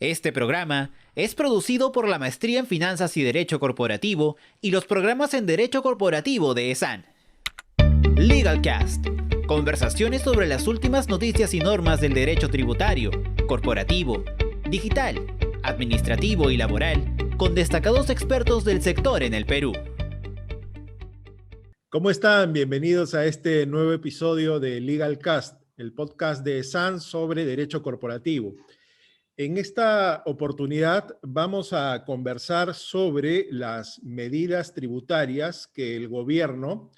Este programa es producido por la Maestría en Finanzas y Derecho Corporativo y los programas en Derecho Corporativo de ESAN. LegalCast. Conversaciones sobre las últimas noticias y normas del derecho tributario, corporativo, digital, administrativo y laboral, con destacados expertos del sector en el Perú. ¿Cómo están? Bienvenidos a este nuevo episodio de LegalCast, el podcast de ESAN sobre derecho corporativo. En esta oportunidad vamos a conversar sobre las medidas tributarias que el gobierno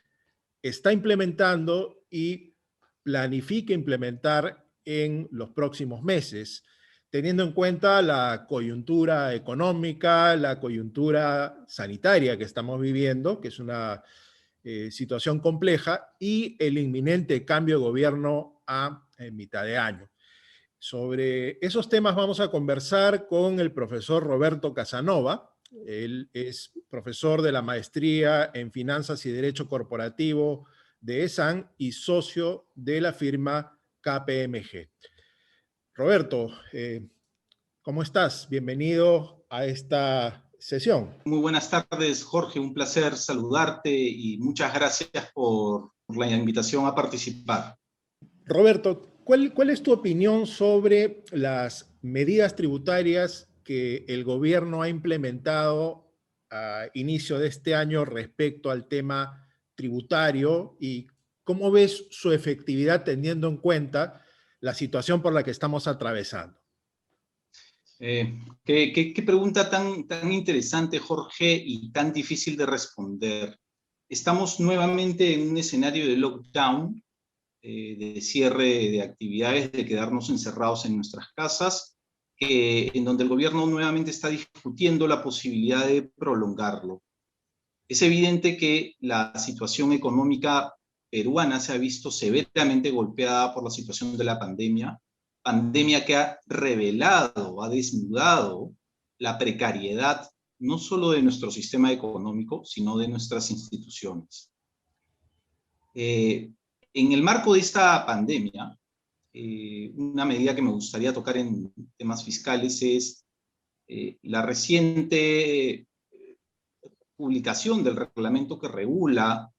está implementando y planifica implementar en los próximos meses, teniendo en cuenta la coyuntura económica, la coyuntura sanitaria que estamos viviendo, que es una situación compleja, y el inminente cambio de gobierno a mitad de año. Sobre esos temas vamos a conversar con el profesor Roberto Casanova. Él es profesor de la Maestría en Finanzas y Derecho Corporativo de ESAN y socio de la firma KPMG. Roberto, ¿cómo estás? Bienvenido a esta sesión. Muy buenas tardes, Jorge. Un placer saludarte y muchas gracias por la invitación a participar. Roberto, ¿cuál es tu opinión sobre las medidas tributarias que el gobierno ha implementado a inicio de este año respecto al tema tributario y cómo ves su efectividad teniendo en cuenta la situación por la que estamos atravesando? Qué pregunta tan interesante, Jorge, y tan difícil de responder. Estamos nuevamente en un escenario de lockdown, de cierre de actividades, de quedarnos encerrados en nuestras casas, en donde el gobierno nuevamente está discutiendo la posibilidad de prolongarlo. Es evidente que la situación económica peruana se ha visto severamente golpeada por la situación de la pandemia que ha revelado, ha desnudado la precariedad no solo de nuestro sistema económico, sino de nuestras instituciones. En el marco de esta pandemia, una medida que me gustaría tocar en temas fiscales es la reciente publicación del reglamento que regula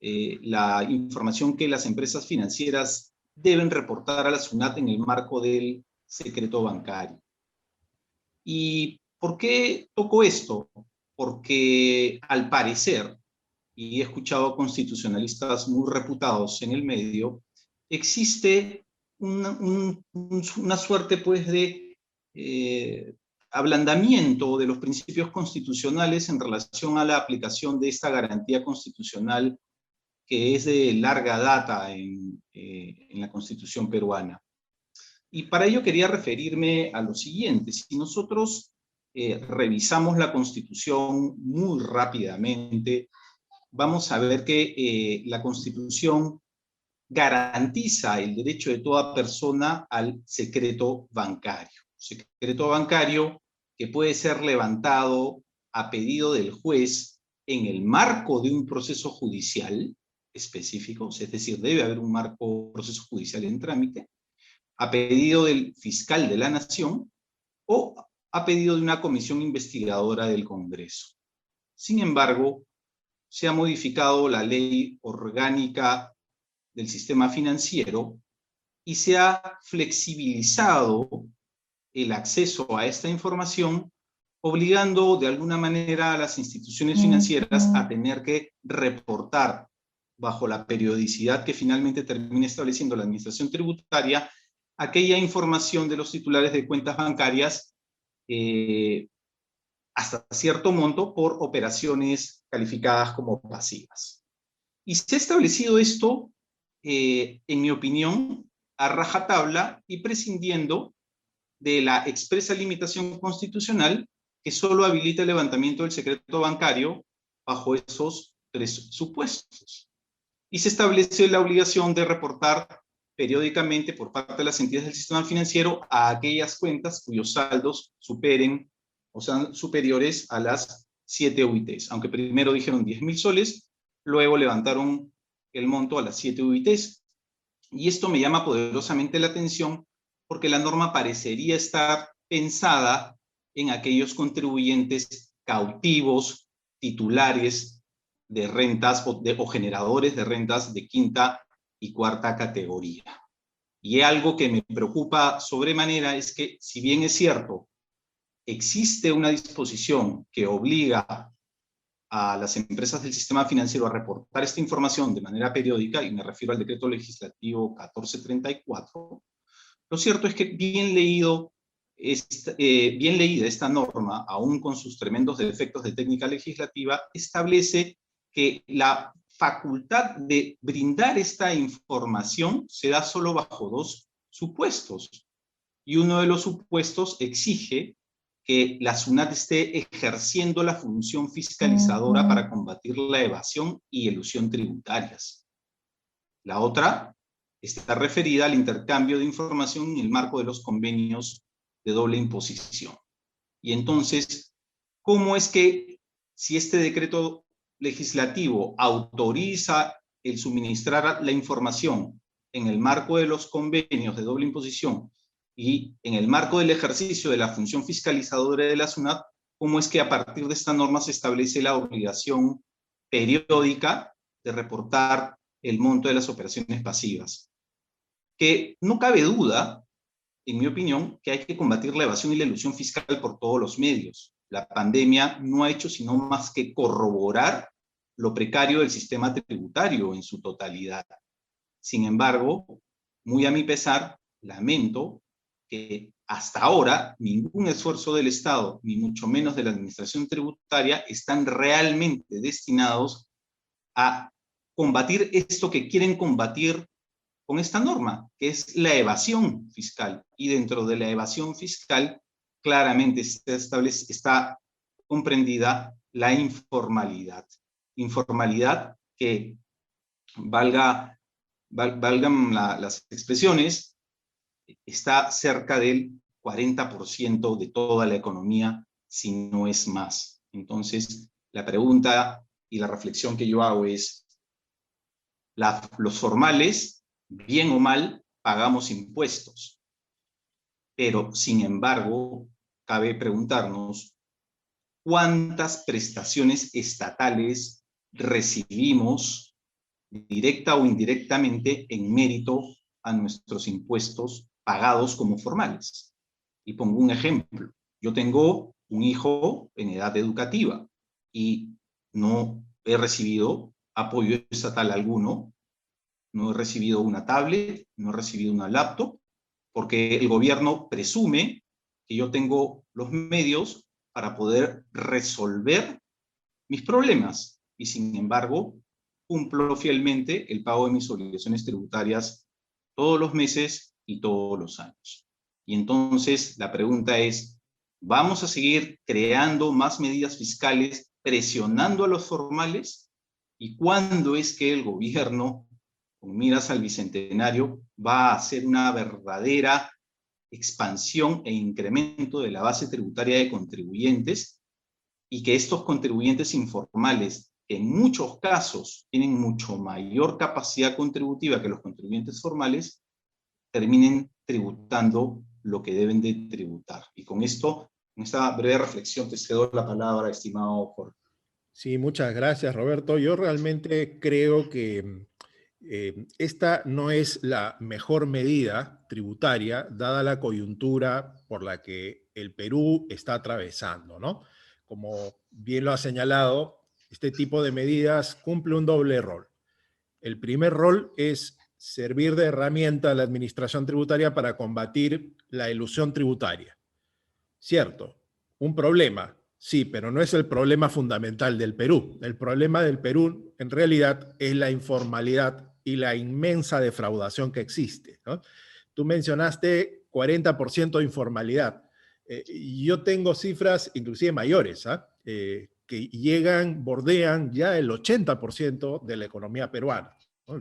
la información que las empresas financieras deben reportar a la SUNAT en el marco del secreto bancario. ¿Y por qué toco esto? Porque al parecer, y he escuchado a constitucionalistas muy reputados en el medio, existe una suerte pues de ablandamiento de los principios constitucionales en relación a la aplicación de esta garantía constitucional que es de larga data en la Constitución peruana. Y para ello quería referirme a lo siguiente. Si nosotros revisamos la Constitución muy rápidamente, vamos a ver que la Constitución garantiza el derecho de toda persona al secreto bancario. Secreto bancario que puede ser levantado a pedido del juez en el marco de un proceso judicial específico, es decir, debe haber un proceso judicial en trámite, a pedido del fiscal de la Nación o a pedido de una comisión investigadora del Congreso. Sin embargo, se ha modificado la ley orgánica del sistema financiero y se ha flexibilizado el acceso a esta información, obligando de alguna manera a las instituciones financieras a tener que reportar bajo la periodicidad que finalmente termina estableciendo la administración tributaria, aquella información de los titulares de cuentas bancarias hasta cierto monto por operaciones calificadas como pasivas. Y se ha establecido esto, en mi opinión, a rajatabla y prescindiendo de la expresa limitación constitucional que solo habilita el levantamiento del secreto bancario bajo esos tres supuestos. Y se establece la obligación de reportar periódicamente por parte de las entidades del sistema financiero a aquellas cuentas cuyos saldos superen o sean superiores a las 7 UITs. Aunque primero dijeron 10.000 soles, luego levantaron el monto a las 7 UITs. Y esto me llama poderosamente la atención porque la norma parecería estar pensada en aquellos contribuyentes cautivos, titulares de rentas o generadores de rentas de quinta y cuarta categoría. Y algo que me preocupa sobremanera es que, si bien es cierto, existe una disposición que obliga a las empresas del sistema financiero a reportar esta información de manera periódica, y me refiero al decreto legislativo 1434, lo cierto es que bien leída esta norma, aún con sus tremendos defectos de técnica legislativa, establece que la facultad de brindar esta información se da solo bajo dos supuestos. Y uno de los supuestos exige que la SUNAT esté ejerciendo la función fiscalizadora para combatir la evasión y elusión tributarias. La otra está referida al intercambio de información en el marco de los convenios de doble imposición. Y entonces, ¿cómo es que, si este decreto legislativo autoriza el suministrar la información en el marco de los convenios de doble imposición y en el marco del ejercicio de la función fiscalizadora de la SUNAT, cómo es que a partir de esta norma se establece la obligación periódica de reportar el monto de las operaciones pasivas? Que no cabe duda, en mi opinión, que hay que combatir la evasión y la elusión fiscal por todos los medios. La pandemia no ha hecho sino más que corroborar lo precario del sistema tributario en su totalidad. Sin embargo, muy a mi pesar, lamento que hasta ahora ningún esfuerzo del Estado, ni mucho menos de la administración tributaria, están realmente destinados a combatir esto que quieren combatir con esta norma, que es la evasión fiscal. Y dentro de la evasión fiscal, claramente está comprendida la informalidad. Informalidad que, valgan las expresiones, está cerca del 40% de toda la economía, si no es más. Entonces, la pregunta y la reflexión que yo hago es, los formales, bien o mal, pagamos impuestos. Pero, sin embargo, cabe preguntarnos cuántas prestaciones estatales recibimos, directa o indirectamente, en mérito a nuestros impuestos pagados como formales. Y pongo un ejemplo. Yo tengo un hijo en edad educativa y no he recibido apoyo estatal alguno. No he recibido una tablet, no he recibido una laptop, porque el gobierno presume que yo tengo los medios para poder resolver mis problemas. Y sin embargo, cumplo fielmente el pago de mis obligaciones tributarias todos los meses y todos los años. Y entonces la pregunta es, ¿vamos a seguir creando más medidas fiscales presionando a los formales? ¿Y cuándo es que el gobierno, con miras al bicentenario, va a hacer una verdadera expansión e incremento de la base tributaria de contribuyentes, y que estos contribuyentes informales, que en muchos casos tienen mucho mayor capacidad contributiva que los contribuyentes formales, terminen tributando lo que deben de tributar? Y con esto, con esta breve reflexión, te cedo la palabra, estimado Jorge. Sí, muchas gracias, Roberto. Yo realmente creo que esta no es la mejor medida tributaria, dada la coyuntura por la que el Perú está atravesando, ¿no? Como bien lo ha señalado, este tipo de medidas cumple un doble rol. El primer rol es servir de herramienta a la administración tributaria para combatir la elusión tributaria. Cierto, un problema, sí, pero no es el problema fundamental del Perú. El problema del Perú, en realidad, es la informalidad y la inmensa defraudación que existe, ¿no? Tú mencionaste 40% de informalidad. Yo tengo cifras inclusive mayores, que bordean ya el 80% de la economía peruana, ¿no?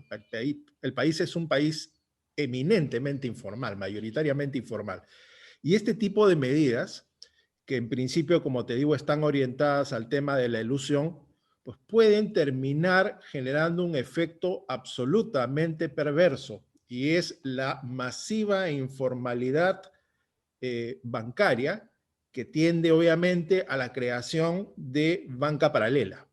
El país es un país eminentemente informal, mayoritariamente informal. Y este tipo de medidas, que en principio, como te digo, están orientadas al tema de la elusión, pues pueden terminar generando un efecto absolutamente perverso, y es la masiva informalidad bancaria que tiende obviamente a la creación de banca paralela.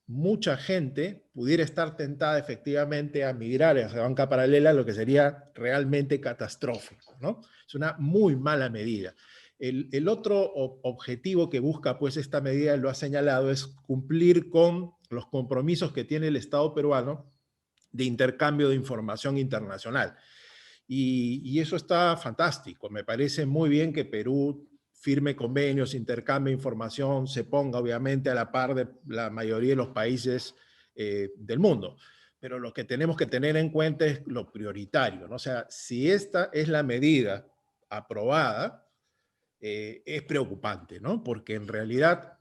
Mucha gente pudiera estar tentada efectivamente a migrar hacia banca paralela, lo que sería realmente catastrófico, ¿no? Es una muy mala medida. El otro objetivo que busca pues esta medida, lo ha señalado, es cumplir con los compromisos que tiene el Estado peruano de intercambio de información internacional. Y eso está fantástico. Me parece muy bien que Perú firme convenios, intercambie información, se ponga obviamente a la par de la mayoría de los países del mundo. Pero lo que tenemos que tener en cuenta es lo prioritario, ¿no? O sea, si esta es la medida aprobada, es preocupante, ¿no? Porque en realidad,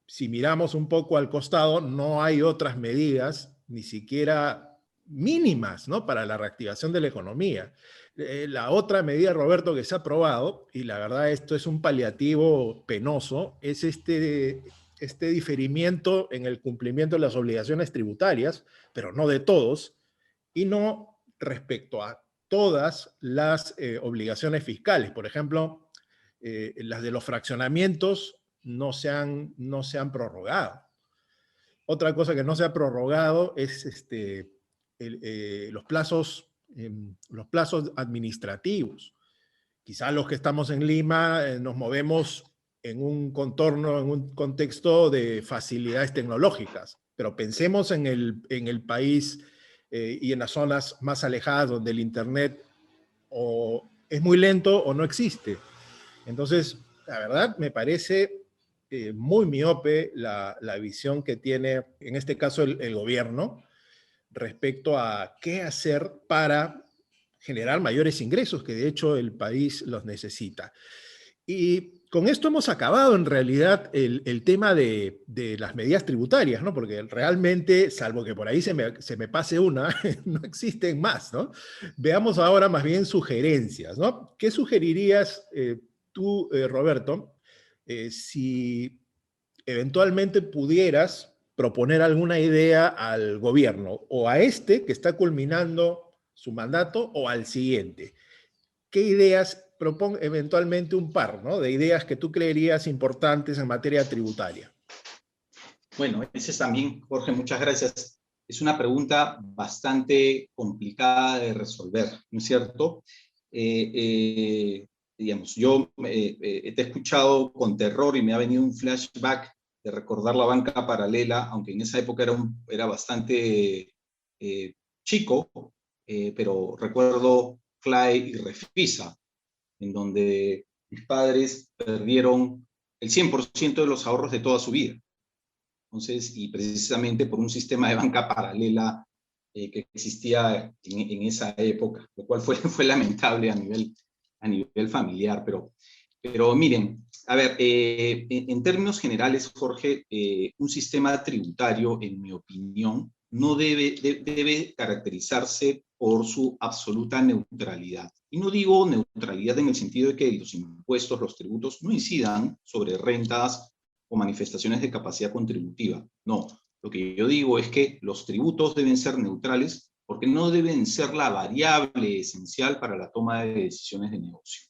si miramos un poco al costado, no hay otras medidas, ni siquiera mínimas, ¿no? Para la reactivación de la economía. La otra medida, Roberto, que se ha aprobado, y la verdad esto es un paliativo penoso, es este diferimiento en el cumplimiento de las obligaciones tributarias, pero no de todos, y no respecto a todas las obligaciones fiscales. Por ejemplo, las de los fraccionamientos no se han prorrogado. Otra cosa que no se ha prorrogado es los plazos administrativos. Quizás los que estamos en Lima nos movemos en un contorno, en un contexto de facilidades tecnológicas, pero pensemos en el país y en las zonas más alejadas donde el Internet o es muy lento o no existe. Entonces, la verdad, me parece muy miope la visión que tiene, en este caso, el gobierno respecto a qué hacer para generar mayores ingresos, que de hecho el país los necesita. Y con esto hemos acabado en realidad el tema de las medidas tributarias, ¿no? Porque realmente, salvo que por ahí se me pase una, no existen más, ¿no? Veamos ahora más bien sugerencias, ¿no? ¿Qué sugerirías tú, Roberto, si eventualmente pudieras proponer alguna idea al gobierno, o a este que está culminando su mandato, o al siguiente? ¿Qué ideas propone eventualmente un par, ¿no? De ideas que tú creerías importantes en materia tributaria? Bueno, ese es también, Jorge, muchas gracias. Es una pregunta bastante complicada de resolver, ¿no es cierto? Digamos, yo te he escuchado con terror y me ha venido un flashback de recordar la banca paralela, aunque en esa época era bastante chico, pero recuerdo CLAE y Refisa, en donde mis padres perdieron el 100% de los ahorros de toda su vida. Entonces, y precisamente por un sistema de banca paralela que existía en esa época, lo cual fue lamentable a nivel familiar. Pero miren, a ver, en términos generales, Jorge, un sistema tributario, en mi opinión, no debe caracterizarse por su absoluta neutralidad. Y no digo neutralidad en el sentido de que los impuestos, los tributos, no incidan sobre rentas o manifestaciones de capacidad contributiva. No, lo que yo digo es que los tributos deben ser neutrales porque no deben ser la variable esencial para la toma de decisiones de negocio.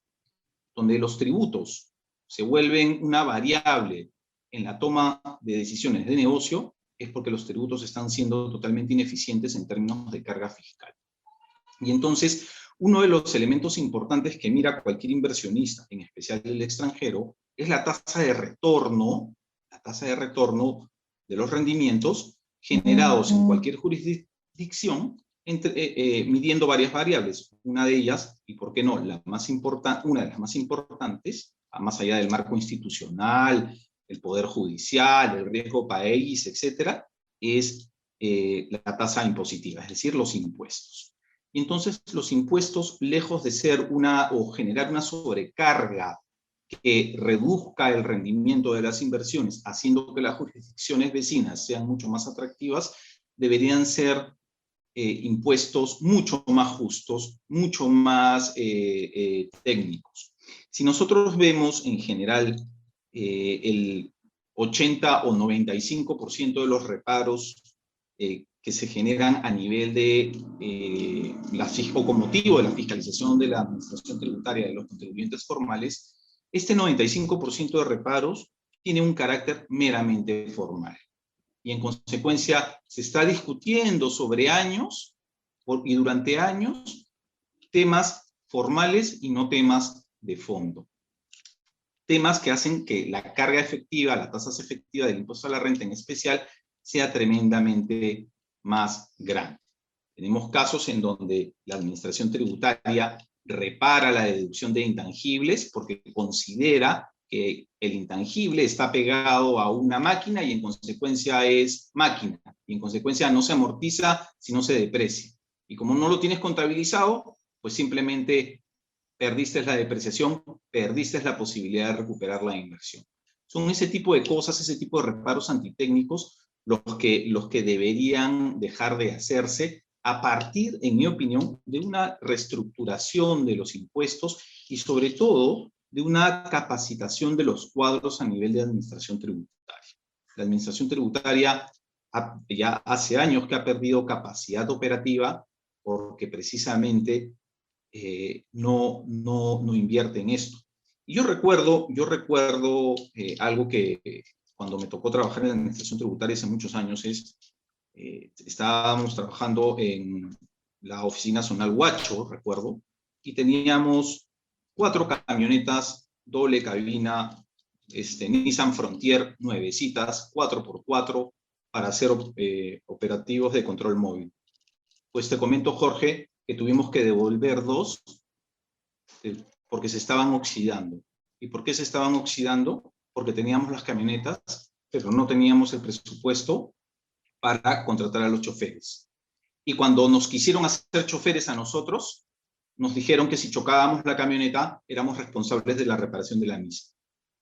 Donde los tributos se vuelven una variable en la toma de decisiones de negocio es porque los tributos están siendo totalmente ineficientes en términos de carga fiscal. Y entonces, uno de los elementos importantes que mira cualquier inversionista, en especial el extranjero, es la tasa de retorno de los rendimientos generados en cualquier jurisdicción, midiendo varias variables. Una de ellas, y por qué no, una de las más importantes, más allá del marco institucional, el poder judicial, el riesgo país, etcétera, es la tasa impositiva, es decir, los impuestos. Y entonces los impuestos, lejos de ser o generar una sobrecarga que reduzca el rendimiento de las inversiones, haciendo que las jurisdicciones vecinas sean mucho más atractivas, deberían ser impuestos mucho más justos, mucho más técnicos. Si nosotros vemos en general el 80 o 95% de los reparos que que se generan a nivel de o con motivo de la fiscalización de la administración tributaria de los contribuyentes formales, este 95% de reparos tiene un carácter meramente formal. Y en consecuencia se está discutiendo sobre años y durante años temas formales y no temas de fondo. Temas que hacen que la carga efectiva, la tasa efectiva del impuesto a la renta en especial, sea tremendamente más grande. Tenemos casos en donde la administración tributaria repara la deducción de intangibles porque considera que el intangible está pegado a una máquina y en consecuencia es máquina, y en consecuencia no se amortiza si no se deprecia. Y como no lo tienes contabilizado, pues simplemente perdiste la depreciación, perdiste la posibilidad de recuperar la inversión. Son ese tipo de cosas, ese tipo de reparos antitécnicos los que deberían dejar de hacerse a partir, en mi opinión, de una reestructuración de los impuestos y sobre todo de una capacitación de los cuadros a nivel de administración tributaria. La administración tributaria ya hace años que ha perdido capacidad operativa porque precisamente no invierte en esto. Y yo recuerdo algo que cuando me tocó trabajar en la administración tributaria hace muchos años estábamos trabajando en la oficina zonal Huacho, recuerdo, y teníamos 4 camionetas doble cabina, Nissan Frontier nuevecitas, 4x4, para hacer operativos de control móvil. Pues te comento, Jorge, que tuvimos que devolver 2 porque se estaban oxidando. ¿Y por qué se estaban oxidando? Porque teníamos las camionetas, pero no teníamos el presupuesto para contratar a los choferes. Y cuando nos quisieron hacer choferes a nosotros, nos dijeron que si chocábamos la camioneta, éramos responsables de la reparación de la misma.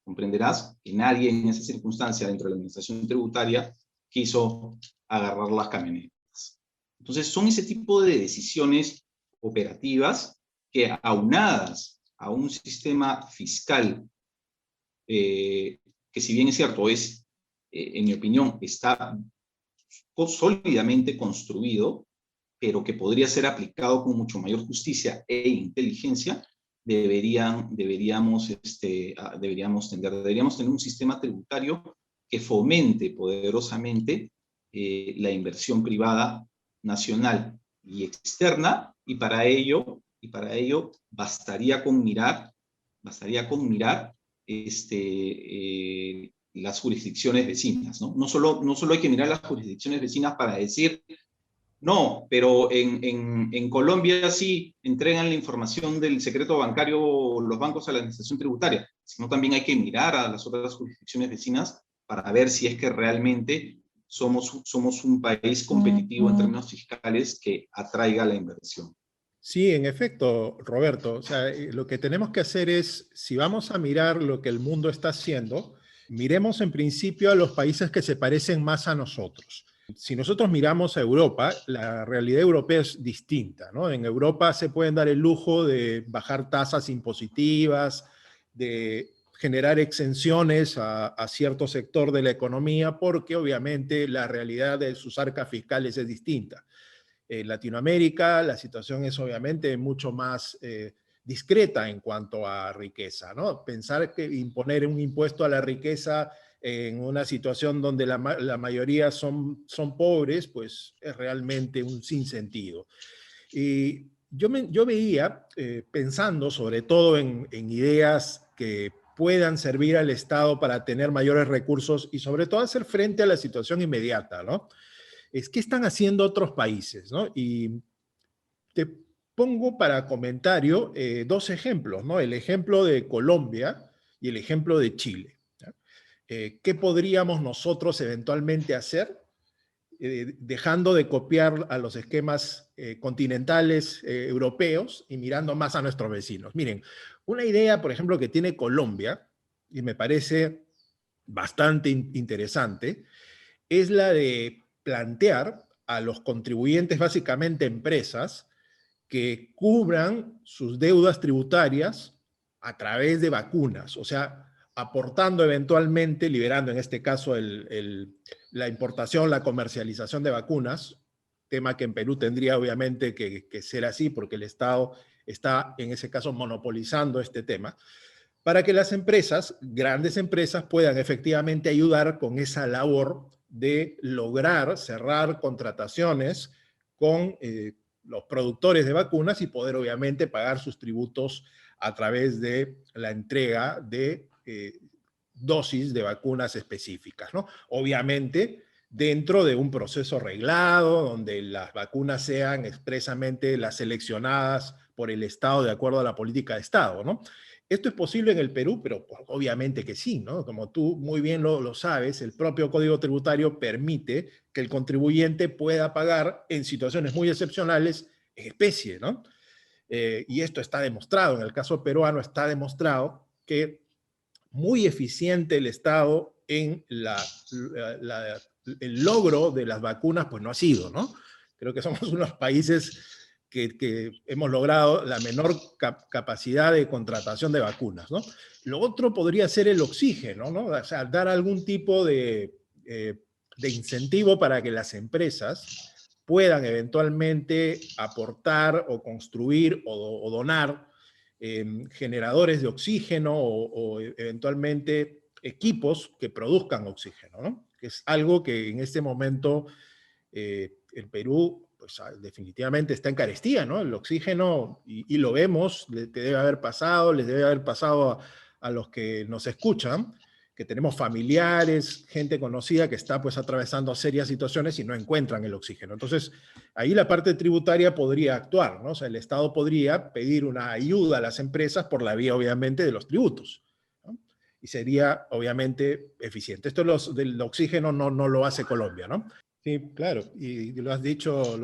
Comprenderás que nadie en esa circunstancia dentro de la administración tributaria quiso agarrar las camionetas. Entonces, son ese tipo de decisiones operativas que, aunadas a un sistema fiscal que, si bien es cierto, en mi opinión, está sólidamente construido, pero que podría ser aplicado con mucho mayor justicia e inteligencia, deberíamos tener un sistema tributario que fomente poderosamente la inversión privada nacional y externa, y para ello bastaría con mirar las jurisdicciones vecinas, ¿no? No solo hay que mirar las jurisdicciones vecinas para decir, no, pero en Colombia sí entregan la información del secreto bancario los bancos a la administración tributaria, sino también hay que mirar a las otras jurisdicciones vecinas para ver si es que realmente somos un país competitivo en términos fiscales que atraiga la inversión. Sí, en efecto, Roberto. O sea, lo que tenemos que hacer es, si vamos a mirar lo que el mundo está haciendo, miremos en principio a los países que se parecen más a nosotros. Si nosotros miramos a Europa, la realidad europea es distinta, ¿no? En Europa se pueden dar el lujo de bajar tasas impositivas, de generar exenciones a cierto sector de la economía, porque obviamente la realidad de sus arcas fiscales es distinta. En Latinoamérica la situación es obviamente mucho más discreta en cuanto a riqueza, ¿no? Pensar que imponer un impuesto a la riqueza en una situación donde la mayoría son pobres, pues es realmente un sinsentido. Y yo veía, pensando sobre todo en ideas que puedan servir al Estado para tener mayores recursos y sobre todo hacer frente a la situación inmediata, ¿no? Es qué están haciendo otros países, ¿no? Y te pongo para comentario 2 ejemplos, ¿no? El ejemplo de Colombia y el ejemplo de Chile. ¿Qué podríamos nosotros eventualmente hacer dejando de copiar a los esquemas continentales europeos y mirando más a nuestros vecinos? Miren, una idea, por ejemplo, que tiene Colombia, y me parece bastante interesante, es la de plantear a los contribuyentes, básicamente empresas, que cubran sus deudas tributarias a través de vacunas, o sea, aportando eventualmente, liberando en este caso la importación, la comercialización de vacunas, tema que en Perú tendría obviamente que ser así, porque el Estado está en ese caso monopolizando este tema, para que las empresas, grandes empresas, puedan efectivamente ayudar con esa labor de lograr cerrar contrataciones con los productores de vacunas y poder obviamente pagar sus tributos a través de la entrega de dosis de vacunas específicas, ¿no? Obviamente dentro de un proceso reglado, donde las vacunas sean expresamente las seleccionadas por el Estado de acuerdo a la política de Estado, ¿no? ¿Esto es posible en el Perú? Pero pues, obviamente que sí, ¿no? Como tú muy bien lo sabes, el propio Código Tributario permite que el contribuyente pueda pagar en situaciones muy excepcionales en especie, ¿no? Y esto está demostrado, en el caso peruano está demostrado que muy eficiente el Estado en el logro de las vacunas, pues no ha sido, ¿no? Creo que somos unos países que hemos logrado la menor capacidad de contratación de vacunas, ¿no? Lo otro podría ser el oxígeno, ¿no? O sea, dar algún tipo de incentivo para que las empresas puedan eventualmente aportar o construir o donar generadores de oxígeno o eventualmente equipos que produzcan oxígeno, ¿no? Que es algo que en este momento el Perú pues, definitivamente está en carestía, ¿no? El oxígeno, y lo vemos, les debe haber pasado a los que nos escuchan, que tenemos familiares, gente conocida que está pues atravesando serias situaciones y no encuentran el oxígeno. Entonces, ahí la parte tributaria podría actuar, ¿no? O sea, el Estado podría pedir una ayuda a las empresas por la vía, obviamente, de los tributos, ¿no? Y sería, obviamente, eficiente. Esto del oxígeno no lo hace Colombia, ¿no? Sí, claro, y lo has dicho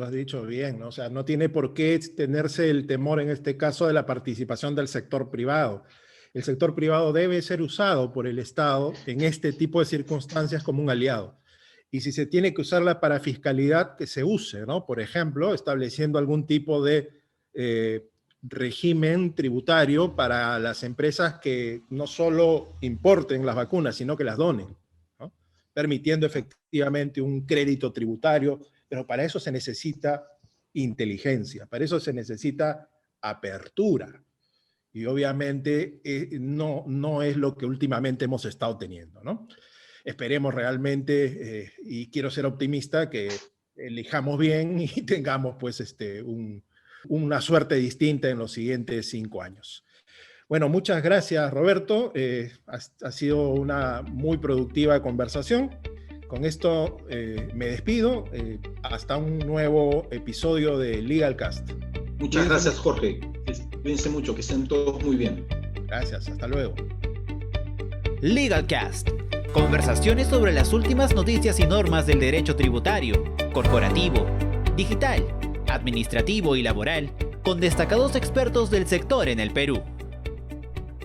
bien, ¿no? O sea, no tiene por qué tenerse el temor en este caso de la participación del sector privado. El sector privado debe ser usado por el Estado en este tipo de circunstancias como un aliado. Y si se tiene que usar para fiscalidad, que se use, ¿no? Por ejemplo, estableciendo algún tipo de régimen tributario para las empresas que no solo importen las vacunas, sino que las donen, ¿no? Permitiendo efectivamente un crédito tributario, pero para eso se necesita inteligencia, para eso se necesita apertura. Y obviamente no es lo que últimamente hemos estado teniendo, ¿no? Esperemos realmente, y quiero ser optimista, que elijamos bien y tengamos pues una suerte distinta en los siguientes 5 años. Bueno, muchas gracias, Roberto. Ha sido una muy productiva conversación. Con esto me despido. Hasta un nuevo episodio de LegalCast. Muchas gracias, Jorge. Cuídense mucho, que estén todos muy bien. Gracias, hasta luego. LegalCast. Conversaciones sobre las últimas noticias y normas del derecho tributario, corporativo, digital, administrativo y laboral, con destacados expertos del sector en el Perú.